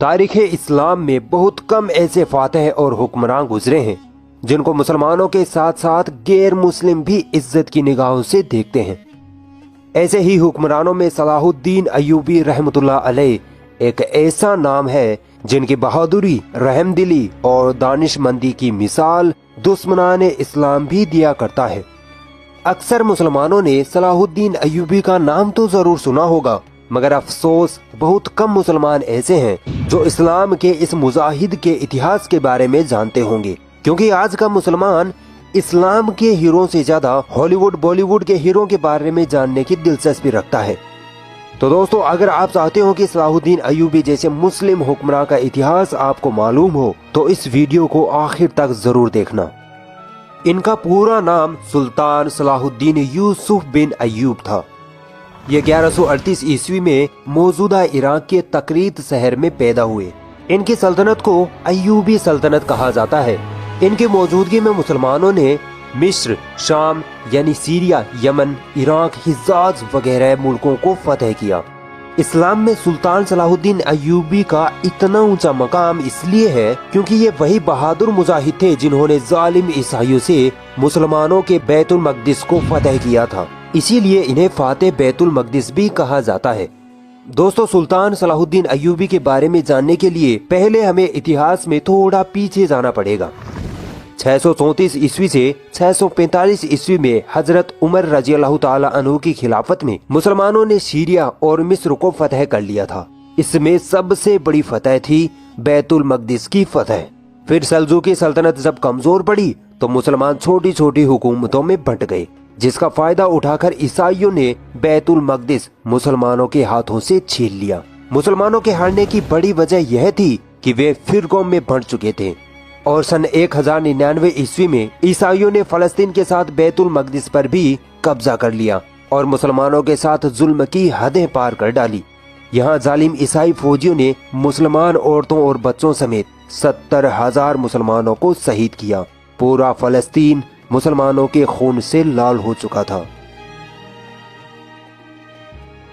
तारीख इस्लाम में बहुत कम ऐसे फातह और हुक्मरान गुजरे हैं जिनको मुसलमानों के साथ साथ गैर मुस्लिम भी इज्जत की निगाहों से देखते हैं। ऐसे ही हुक्मरानों में सलाहुद्दीन अय्यूबी रहमतुल्लाह अलैह एक ऐसा नाम है जिनकी बहादुरी, रहमदिली और दानिशमंदी की मिसाल दुश्मनाने इस्लाम भी दिया करता है। अक्सर मुसलमानों ने सलाहुद्दीन अय्यूबी का नाम तो जरूर सुना होगा, मगर अफसोस बहुत कम मुसलमान ऐसे हैं जो इस्लाम के इस मुजाहिद के इतिहास के बारे में जानते होंगे, क्योंकि आज का मुसलमान इस्लाम के हीरो से ज्यादा हॉलीवुड बॉलीवुड के हीरो के बारे में जानने की दिलचस्पी रखता है। तो दोस्तों, अगर आप चाहते हो कि सलाहुद्दीन अय्यूबी जैसे मुस्लिम हुक्मरान का इतिहास आपको मालूम हो तो इस वीडियो को आखिर तक जरूर देखना। इनका पूरा नाम सुल्तान सलाहुद्दीन यूसुफ बिन अय्यूब था। ये 1138 ईस्वी में मौजूदा इराक के तकरीत शहर में पैदा हुए। इनकी सल्तनत को अय्यूबी सल्तनत कहा जाता है। इनकी मौजूदगी में मुसलमानों ने मिस्र, शाम यानी सीरिया, यमन, इराक, हिजाज वगैरह मुल्कों को फतह किया। इस्लाम में सुल्तान सलाहुद्दीन अय्यूबी का इतना ऊंचा मकाम इसलिए है क्योंकि ये वही बहादुर मुजाहिद थे जिन्होंने जालिम ईसाइयों से मुसलमानों के बैतुल मक़दिस को फतह किया था। इसीलिए इन्हें फातेह बैतुल मक़दिस भी कहा जाता है। दोस्तों, सुल्तान सलाहुद्दीन अय्यूबी के बारे में जानने के लिए पहले हमें इतिहास में थोड़ा पीछे जाना पड़ेगा। 634 ईस्वी से 645 ईस्वी में हजरत उमर रजी अल्लाह ताला अन्हु की खिलाफत में मुसलमानों ने सीरिया और मिस्र को फतह कर लिया था। इसमें सबसे बड़ी फतह थी बैतुल मक़दिस की फतह। फिर सल्जूकी सल्तनत जब कमजोर पड़ी तो मुसलमान छोटी छोटी हुकूमतों में बंट गए, जिसका फायदा उठाकर ईसाइयों ने बैतुल मक़दिस मुसलमानों के हाथों से छीन लिया। मुसलमानों के हारने की बड़ी वजह यह थी कि वे फिरकों में बंट चुके थे और सन 1099 ईस्वी में ईसाइयों ने फलस्तीन के साथ बैतुल मक़दिस पर भी कब्जा कर लिया और मुसलमानों के साथ जुल्म की हदें पार कर डाली। यहाँ जालिम ईसाई फौजियों ने मुसलमान औरतों और बच्चों समेत 70,000 मुसलमानों को शहीद किया। पूरा फलस्तीन मुसलमानों के खून से लाल हो चुका था।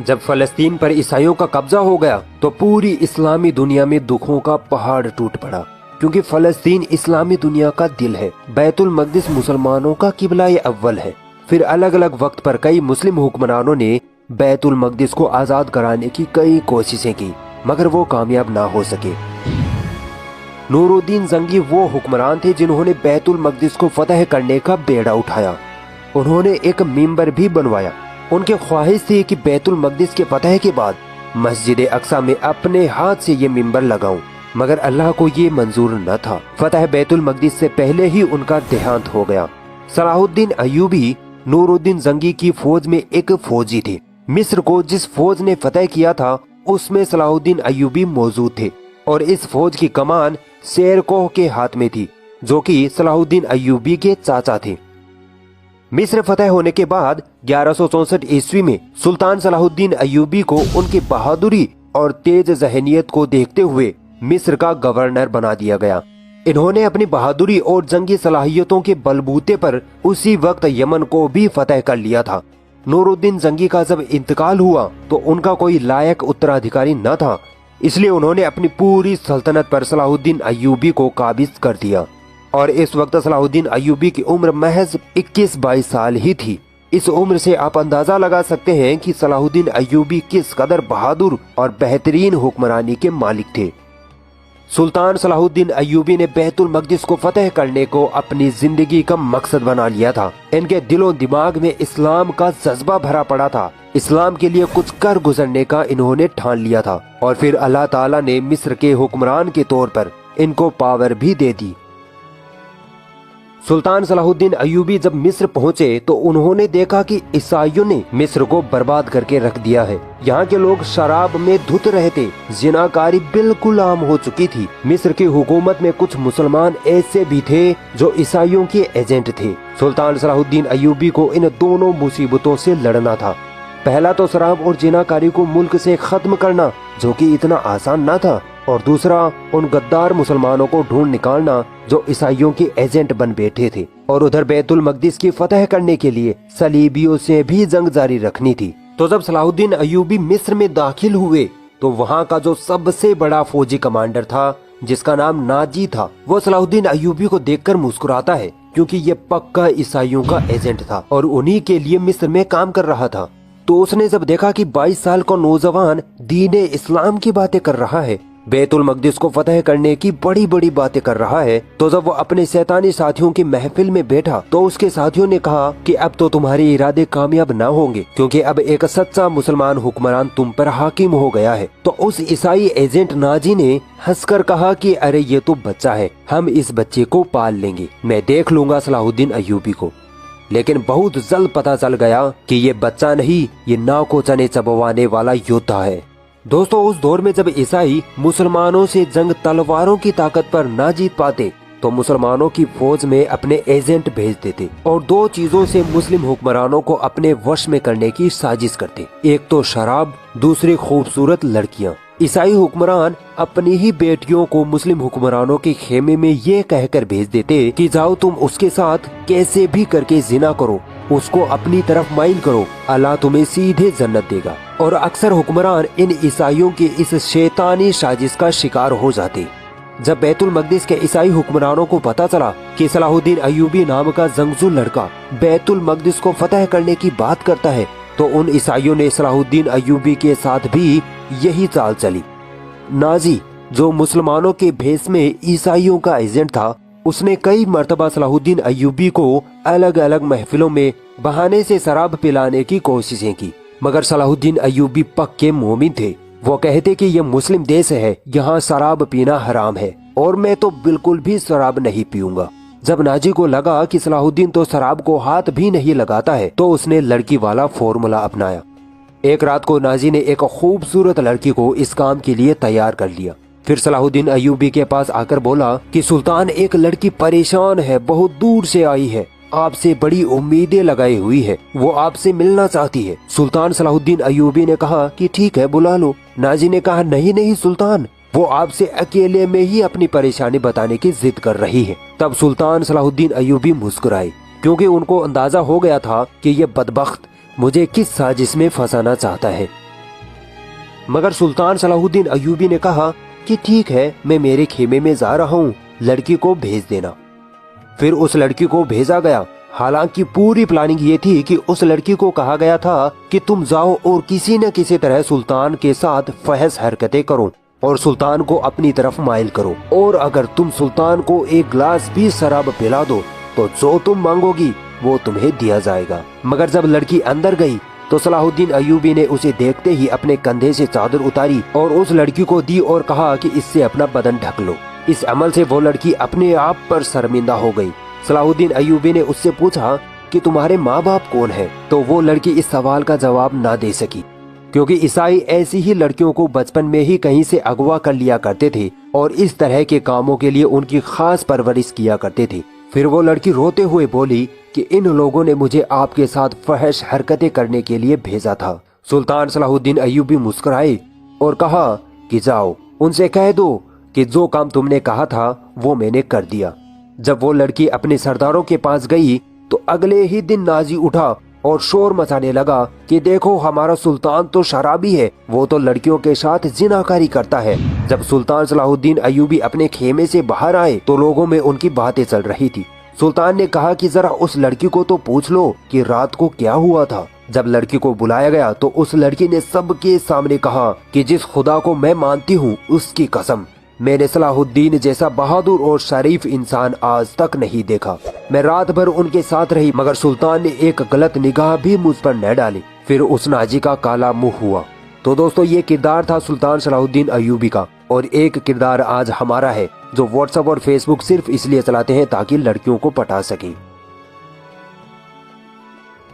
जब फलस्तीन पर ईसाइयों का कब्जा हो गया तो पूरी इस्लामी दुनिया में दुखों का पहाड़ टूट पड़ा, क्योंकि फलस्तीन इस्लामी दुनिया का दिल है। बैतुल मक़दिस मुसलमानों का किबला अव्वल है। फिर अलग अलग वक्त पर कई मुस्लिम हुक्मरानों ने बैतुल मक़दिस को आजाद कराने की कई कोशिशें की, मगर वो कामयाब ना हो सके। नूरुद्दीन जंगी वो हुक्मरान थे जिन्होंने बैतुल मक़दिस को फतह करने का बेड़ा उठाया। उन्होंने एक मिंबर भी बनवाया। उनकी ख्वाहिश थी कि बैतुल मक़दिस के फतह के बाद मस्जिद अक्सा में अपने हाथ से ये मिंबर लगाऊं, मगर अल्लाह को ये मंजूर न था। फतह बैतुल मक़दिस से पहले ही उनका देहांत हो गया। सलाहुद्दीन अय्यूबी नूरुद्दीन जंगी की फौज में एक फौजी थे। मिस्र को जिस फौज ने फतह किया था उसमें सलाहुद्दीन अय्यूबी मौजूद थे और इस फौज की कमान शेरकोह के हाथ में थी, जो कि सलाहुद्दीन अय्यूबी के चाचा थे। मिस्र फतह होने के बाद 1164 ईस्वी में सुल्तान सलाहुद्दीन अय्यूबी को उनकी बहादुरी और तेज ज़हनियत को देखते हुए मिस्र का गवर्नर बना दिया गया। इन्होंने अपनी बहादुरी और जंगी सलाहियतों के बलबूते पर उसी वक्त यमन को भी फतह कर लिया था। नूरुद्दीन जंगी का जब इंतकाल हुआ तो उनका कोई लायक उत्तराधिकारी न था, इसलिए उन्होंने अपनी पूरी सल्तनत पर सलाहुद्दीन अय्यूबी को काबिज कर दिया और इस वक्त सलाहुद्दीन अय्यूबी की उम्र महज 21-22 साल ही थी। इस उम्र से आप अंदाजा लगा सकते हैं कि सलाहुद्दीन अय्यूबी किस कदर बहादुर और बेहतरीन हुक्मरानी के मालिक थे। सुल्तान सलाहुद्दीन अय्यूबी ने बैतुल मक़दिस को फतह करने को अपनी जिंदगी का मकसद बना लिया था। इनके दिलो दिमाग में इस्लाम का जज्बा भरा पड़ा था। इस्लाम के लिए कुछ कर गुजरने का इन्होंने ठान लिया था और फिर अल्लाह ताला ने मिस्र के हुक्मरान के तौर पर इनको पावर भी दे दी। सुल्तान सलाहुद्दीन अय्यूबी जब मिस्र पहुंचे तो उन्होंने देखा कि ईसाइयों ने मिस्र को बर्बाद करके रख दिया है। यहाँ के लोग शराब में धुत रहे थे, जिनाकारी बिल्कुल आम हो चुकी थी। मिस्र की हुकूमत में कुछ मुसलमान ऐसे भी थे जो ईसाइयों के एजेंट थे। सुल्तान सलाहुद्दीन अय्यूबी को इन दोनों मुसीबतों से लड़ना था। पहला तो शराब और जिनाकारी को मुल्क से खत्म करना, जो कि इतना आसान न था, और दूसरा उन गद्दार मुसलमानों को ढूंढ निकालना जो ईसाइयों के एजेंट बन बैठे थे। और उधर बैतुल मक़दिस की फतह करने के लिए सलीबियों से भी जंग जारी रखनी थी। तो जब सलाहुद्दीन अय्यूबी मिस्र में दाखिल हुए तो वहाँ का जो सबसे बड़ा फौजी कमांडर था, जिसका नाम नाजी था, वो सलाहुद्दीन अय्यूबी को देखकर मुस्कुराता है, क्योंकि ये पक्का ईसाइयों का एजेंट था और उन्हीं के लिए मिस्र में काम कर रहा था। तो उसने जब देखा कि 22 साल का नौजवान दीन इस्लाम की बातें कर रहा है, बैतुल मकदिस को फतह करने की बड़ी बड़ी बातें कर रहा है, तो जब वो अपने शैतानी साथियों की महफिल में बैठा तो उसके साथियों ने कहा कि अब तो तुम्हारे इरादे कामयाब न होंगे, क्योंकि अब एक सच्चा मुसलमान हुक्मरान तुम पर हाकिम हो गया है। तो उस ईसाई एजेंट नाजी ने हंसकर कहा कि अरे ये तो बच्चा है, हम इस बच्चे को पाल लेंगे, मैं देख लूंगा सलाहुद्दीन अय्यूबी को। लेकिन बहुत जल्द पता चल गया कि ये बच्चा नहीं, ये नाव को चने चबवाने वाला योद्धा है। दोस्तों, उस दौर में जब ईसाई मुसलमानों से जंग तलवारों की ताकत पर ना जीत पाते तो मुसलमानों की फौज में अपने एजेंट भेज देते और दो चीजों से मुस्लिम हुक्मरानों को अपने वश में करने की साजिश करते, एक तो शराब, दूसरी खूबसूरत लड़कियां। ईसाई हुक्मरान अपनी ही बेटियों को मुस्लिम हुक्मरानों के खेमे में ये कहकर भेज देते कि जाओ तुम उसके साथ कैसे भी करके जिना करो, उसको अपनी तरफ माइल करो, अल्लाह तुम्हें सीधे जन्नत देगा। और अक्सर हुक्मरान इन ईसाइयों की इस शैतानी साजिश का शिकार हो जाते। जब बैतुल मकदिस के ईसाई हुक्मरानों को पता चला कि सलाहुद्दीन अय्यूबी नाम का जंगजू लड़का बैतुल मकदिस को फतह करने की बात करता है, तो उन ईसाइयों ने सलाहुद्दीन अय्यूबी के साथ भी यही चाल चली। नाजी, जो मुसलमानों के भेष में ईसाइयों का एजेंट था, उसने कई मर्तबा सलाहुद्दीन अय्यूबी को अलग अलग महफिलों में बहाने से शराब पिलाने की कोशिशें की, मगर सलाहुद्दीन अय्यूबी पक्के मोमिन थे। वो कहते कि ये मुस्लिम देश है, यहाँ शराब पीना हराम है और मैं तो बिल्कुल भी शराब नहीं पीऊंगा। जब नाजी को लगा कि सलाहुद्दीन तो शराब को हाथ भी नहीं लगाता है, तो उसने लड़की वाला फॉर्मूला अपनाया। एक रात को नाजी ने एक खूबसूरत लड़की को इस काम के लिए तैयार कर लिया। फिर सलाहुद्दीन अय्यूबी के पास आकर बोला कि सुल्तान, एक लड़की परेशान है, बहुत दूर से आई है, आपसे बड़ी उम्मीदें लगाई हुई है, वो आपसे मिलना चाहती है। सुल्तान सलाहुद्दीन अय्यूबी ने कहा कि ठीक है, बुला लो। नाजी ने कहा नहीं नहीं सुल्तान, वो आपसे अकेले में ही अपनी परेशानी बताने की जिद कर रही है। तब सुल्तान सलाहुद्दीन अय्यूबी मुस्कुराए, क्योंकि उनको अंदाजा हो गया था कि ये बदबख्त मुझे किस साजिश में फंसाना चाहता है। मगर सुल्तान सलाहुद्दीन अय्यूबी ने कहा कि ठीक है, मैं मेरे खेमे में जा रहा हूँ, लड़की को भेज देना। फिर उस लड़की को भेजा गया। हालांकि पूरी प्लानिंग ये थी कि उस लड़की को कहा गया था कि तुम जाओ और किसी न किसी तरह सुल्तान के साथ फहश हरकतें करो और सुल्तान को अपनी तरफ माइल करो, और अगर तुम सुल्तान को एक गिलास भी शराब पिला दो तो जो तुम मांगोगी वो तुम्हें दिया जाएगा। मगर जब लड़की अंदर गई तो सलाहुद्दीन अय्यूबी ने उसे देखते ही अपने कंधे से चादर उतारी और उस लड़की को दी और कहा कि इससे अपना बदन ढक लो। इस अमल से वो लड़की अपने आप पर शर्मिंदा हो गई। सलाहुद्दीन अय्यूबी ने उससे पूछा कि तुम्हारे माँ बाप कौन है, तो वो लड़की इस सवाल का जवाब ना दे सकी, क्योंकि ईसाई ऐसी ही लड़कियों को बचपन में ही कहीं से अगवा कर लिया करते थे और इस तरह के कामों के लिए उनकी खास परवरिश किया करते थे। फिर वो लड़की रोते हुए बोली कि इन लोगों ने मुझे आपके साथ फहश हरकतें करने के लिए भेजा था। सुल्तान सलाहुद्दीन अय्यूबी मुस्कुराए और कहा कि जाओ, उनसे कह दो कि जो काम तुमने कहा था वो मैंने कर दिया। जब वो लड़की अपने सरदारों के पास गई तो अगले ही दिन नाजी उठा और शोर मचाने लगा कि देखो, हमारा सुल्तान तो शराबी है, वो तो लड़कियों के साथ जिनाकारी करता है। जब सुल्तान सलाहुद्दीन अय्यूबी अपने खेमे से बाहर आए तो लोगों में उनकी बातें चल रही थी। सुल्तान ने कहा कि जरा उस लड़की को तो पूछ लो कि रात को क्या हुआ था। जब लड़की को बुलाया गया तो उस लड़की ने सबके सामने कहा कि जिस खुदा को मैं मानती हूँ उसकी कसम, मैंने सलाहुद्दीन जैसा बहादुर और शरीफ इंसान आज तक नहीं देखा। मैं रात भर उनके साथ रही, मगर सुल्तान ने एक गलत निगाह भी मुझ पर न डाली। फिर उस नाजी का काला मुंह हुआ। तो दोस्तों, ये किरदार था सुल्तान सलाहुद्दीन अय्यूबी का, और एक किरदार आज हमारा है जो व्हाट्सएप और फेसबुक सिर्फ इसलिए चलाते हैं ताकि लड़कियों को पटा सके।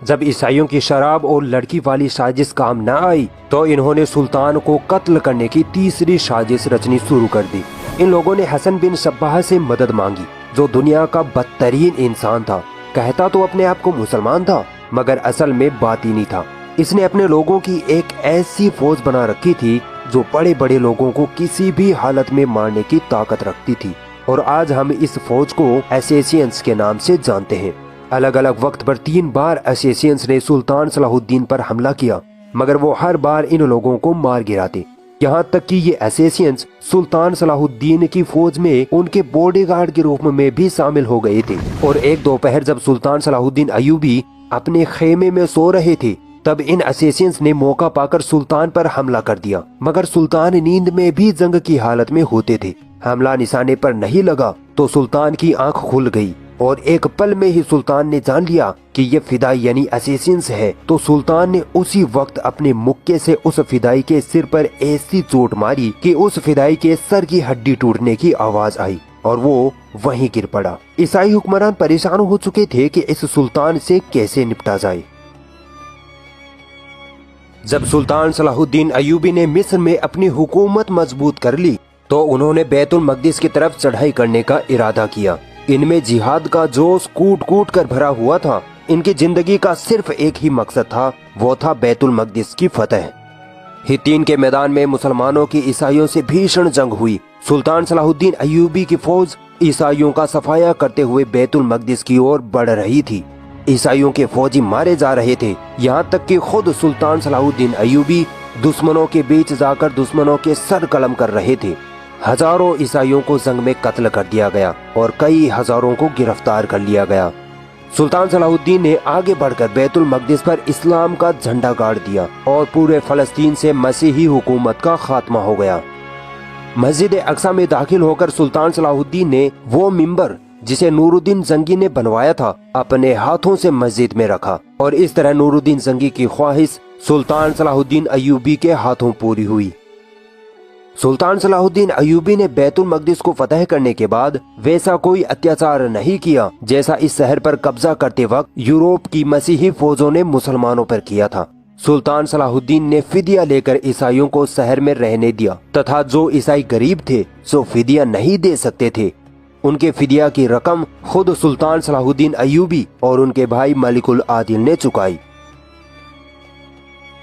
जब ईसाइयों की शराब और लड़की वाली साजिश काम न आई तो इन्होंने सुल्तान को कत्ल करने की तीसरी साजिश रचनी शुरू कर दी। इन लोगों ने हसन बिन सब्बाह से मदद मांगी, जो दुनिया का बदतरीन इंसान था। कहता तो अपने आप को मुसलमान था, मगर असल में बातिनी था। इसने अपने लोगों की एक ऐसी फौज बना रखी थी जो बड़े बड़े लोगों को किसी भी हालत में मारने की ताकत रखती थी, और आज हम इस फौज को एसेसियंस के नाम से जानते हैं। अलग अलग वक्त पर 3 बार एसेसियंस ने सुल्तान सलाहुद्दीन पर हमला किया, मगर वो हर बार इन लोगों को मार गिराते। यहाँ तक कि ये एसेसियंस सुल्तान सलाहुद्दीन की फौज में उनके बॉडीगार्ड के रूप में भी शामिल हो गए थे। और एक दोपहर जब सुल्तान सलाहुद्दीन अय्यूबी अपने खेमे में सो रहे थे, तब इन एसेसियंस ने मौका पाकर सुल्तान पर हमला कर दिया। मगर सुल्तान नींद में भी जंग की हालत में होते थे। हमला निशाने पर नहीं लगा तो सुल्तान की आंख खुल गई और एक पल में ही सुल्तान ने जान लिया कि ये फिदाई यानी एसेसियंस है। तो सुल्तान ने उसी वक्त अपने मुक्के से उस फिदाई के सिर पर ऐसी चोट मारी कि उस फिदाई के सर की हड्डी टूटने की आवाज आई और वो वहीं गिर पड़ा। ईसाई हुक्मरान परेशान हो चुके थे कि इस सुल्तान से कैसे निपटा जाए। जब सुल्तान सलाहुद्दीन अय्यूबी ने मिस्र में अपनी हुकूमत मजबूत कर ली तो उन्होंने बैतुल मकदिस की तरफ चढ़ाई करने का इरादा किया। इनमें जिहाद का जोश कूट कूट कर भरा हुआ था। इनकी जिंदगी का सिर्फ एक ही मकसद था, वो था बैतुल मकदिस की फतह। हित्तीन के मैदान में मुसलमानों की ईसाइयों से भीषण जंग हुई। सुल्तान सलाहुद्दीन अय्यूबी की फौज ईसाइयों का सफाया करते हुए बैतुल मकदिस की ओर बढ़ रही थी। ईसाइयों के फौजी मारे जा रहे थे, यहाँ तक कि खुद सुल्तान सलाहुद्दीन अय्यूबी दुश्मनों के बीच जाकर दुश्मनों के सर कलम कर रहे थे। हजारों ईसाइयों को जंग में कत्ल कर दिया गया और कई हजारों को गिरफ्तार कर लिया गया। सुल्तान सलाहुद्दीन ने आगे बढ़कर बैतुल मकदिस पर इस्लाम का झंडा गाड़ दिया और पूरे फलस्तीन से मसीही हुकूमत का खात्मा हो गया। मस्जिद अक्सा में दाखिल होकर सुल्तान सलाहुद्दीन ने वो मिंबर जिसे नूरुद्दीन जंगी ने बनवाया था अपने हाथों से मस्जिद में रखा और इस तरह नूरुद्दीन जंगी की ख्वाहिश सुल्तान सलाहुद्दीन अय्यूबी के हाथों पूरी हुई। सुल्तान सलाहुद्दीन अय्यूबी ने बैतुल मकदिस को फतह करने के बाद वैसा कोई अत्याचार नहीं किया जैसा इस शहर पर कब्जा करते वक्त यूरोप की मसीही फौजों ने मुसलमानों पर किया था। सुल्तान सलाहुद्दीन ने फिदिया लेकर ईसाइयों को शहर में रहने दिया तथा जो ईसाई गरीब थे जो फिदिया नहीं दे सकते थे उनके फिदिया की रकम खुद सुल्तान सलाहुद्दीन अय्यूबी और उनके भाई मलिकुल आदिल ने चुकाई।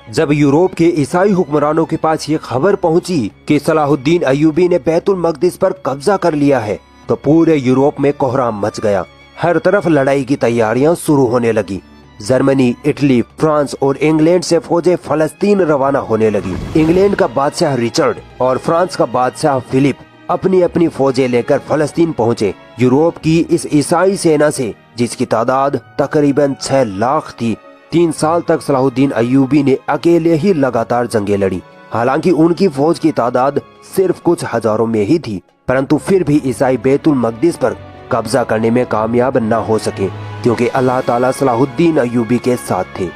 जब यूरोप के ईसाई हुक्मरानों के पास ये खबर पहुंची कि सलाहुद्दीन अय्यूबी ने बैतुल मकदिस पर कब्जा कर लिया है तो पूरे यूरोप में कोहराम मच गया। हर तरफ लड़ाई की तैयारियां शुरू होने लगी। जर्मनी, इटली, फ्रांस और इंग्लैंड से फौजें फलस्तीन रवाना होने लगी। इंग्लैंड का बादशाह रिचर्ड और फ्रांस का बादशाह फिलिप अपनी अपनी फौजें लेकर फलस्तीन पहुंचे। यूरोप की इस ईसाई सेना से जिसकी तादाद तकरीबन 6 लाख थी, 3 साल तक सलाहुद्दीन अय्यूबी ने अकेले ही लगातार जंगें लड़ी। हालांकि उनकी फौज की तादाद सिर्फ कुछ हजारों में ही थी, परंतु फिर भी ईसाई बैतुल मकदिस पर कब्जा करने में कामयाब न हो सके क्योंकि अल्लाह ताला सलाहुद्दीन अय्यूबी के साथ थे।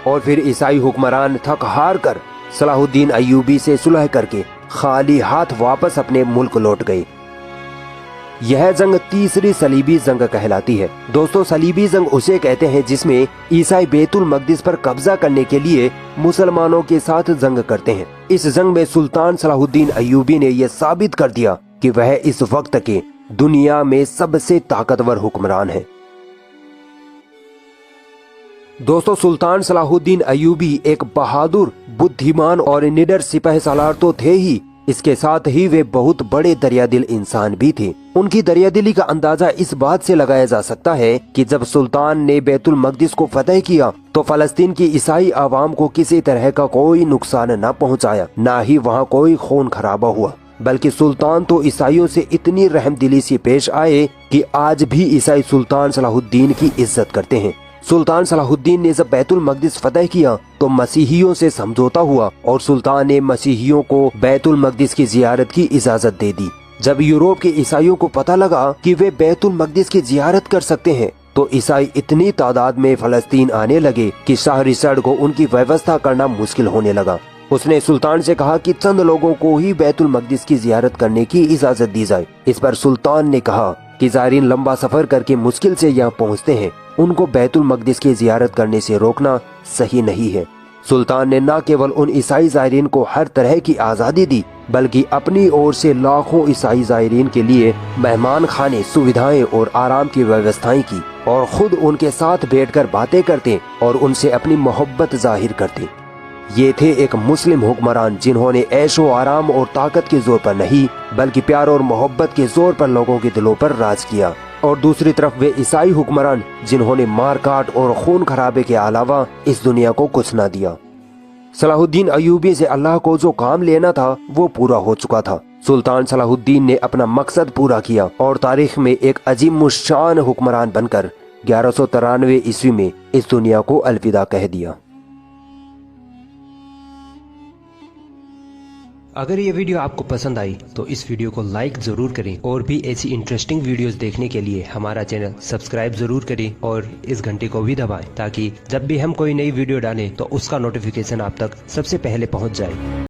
और फिर ईसाई हुक्मरान थक हार कर सलाहुद्दीन अय्यूबी से सुलह करके खाली हाथ वापस अपने मुल्क लौट गए। यह जंग तीसरी सलीबी जंग कहलाती है। दोस्तों, सलीबी जंग उसे कहते हैं जिसमें ईसाई बैतुल मकदिस पर कब्जा करने के लिए मुसलमानों के साथ जंग करते हैं। इस जंग में सुल्तान सलाहुद्दीन अय्यूबी ने यह साबित कर दिया कि वह इस वक्त के दुनिया में सबसे ताकतवर हुक्मरान है। दोस्तों, सुल्तान सलाहुद्दीन अय्यूबी एक बहादुर, बुद्धिमान और निडर सिपाही सालार तो थे ही, इसके साथ ही वे बहुत बड़े दरियादिल इंसान भी थे। उनकी दरियादिली का अंदाजा इस बात से लगाया जा सकता है कि जब सुल्तान ने बैतुल मकदिस को फतह किया तो फलस्तीन की ईसाई आवाम को किसी तरह का कोई नुकसान न पहुंचाया, न ही वहां कोई खून खराबा हुआ, बल्कि सुल्तान तो ईसाइयों से इतनी रहमदिली से पेश आए कि आज भी ईसाई सुल्तान सलाहुद्दीन की इज्जत करते हैं। सुल्तान सलाहुद्दीन ने जब बैतुल मकदिस फतह किया तो मसीहियों से समझौता हुआ और सुल्तान ने मसीहियों को बैतुल मकदिस की जियारत की इजाजत दे दी। जब यूरोप के ईसाइयों को पता लगा कि वे बैतुल मकदिस की जियारत कर सकते हैं तो ईसाई इतनी तादाद में फलस्तीन आने लगे कि शाह रिचर्ड को उनकी व्यवस्था करना मुश्किल होने लगा। उसने सुल्तान से कहा कि चंद लोगों को ही बैतुल मकदिस की जियारत करने की इजाजत दी जाए। इस पर सुल्तान ने कहा कि ज़ायरीन लंबा सफर करके मुश्किल से यहाँ पहुँचते हैं, उनको बैतुल मकदिस की जियारत करने से रोकना सही नहीं है। सुल्तान ने न केवल उन ईसाई ज़ायरीन को हर तरह की आज़ादी दी बल्कि अपनी ओर से लाखों ईसाई ज़ायरीन के लिए मेहमान खाने, सुविधाएं और आराम की व्यवस्थाएं की और खुद उनके साथ बैठकर बातें करते और उनसे अपनी मोहब्बत जाहिर करते। ये थे एक मुस्लिम हुक्मरान जिन्होंने ऐशो आराम और ताकत के जोर पर नहीं बल्कि प्यार और मोहब्बत के जोर पर लोगों के दिलों पर राज किया। और दूसरी तरफ वे ईसाई हुक्मरान जिन्होंने मार काट और खून खराबे के अलावा इस दुनिया को कुछ न दिया। صلاح الدین ایوبی سے اللہ کو جو کام لینا تھا وہ پورا ہو چکا تھا۔ سلطان صلاح الدین نے اپنا مقصد پورا کیا اور تاریخ میں ایک عظیم الشان حکمران بن کر 1193 عیسوی میں اس دنیا کو الوداع کہہ دیا۔ اگر یہ ویڈیو آپ کو پسند آئی تو اس ویڈیو کو لائک ضرور کریں، اور بھی ایسی انٹرسٹنگ ویڈیوز دیکھنے کے لیے ہمارا چینل سبسکرائب ضرور کریں اور اس گھنٹی کو بھی دبائیں تاکہ جب بھی ہم کوئی نئی ویڈیو ڈالیں تو اس کا نوٹیفیکیشن آپ تک سب سے پہلے پہنچ جائے۔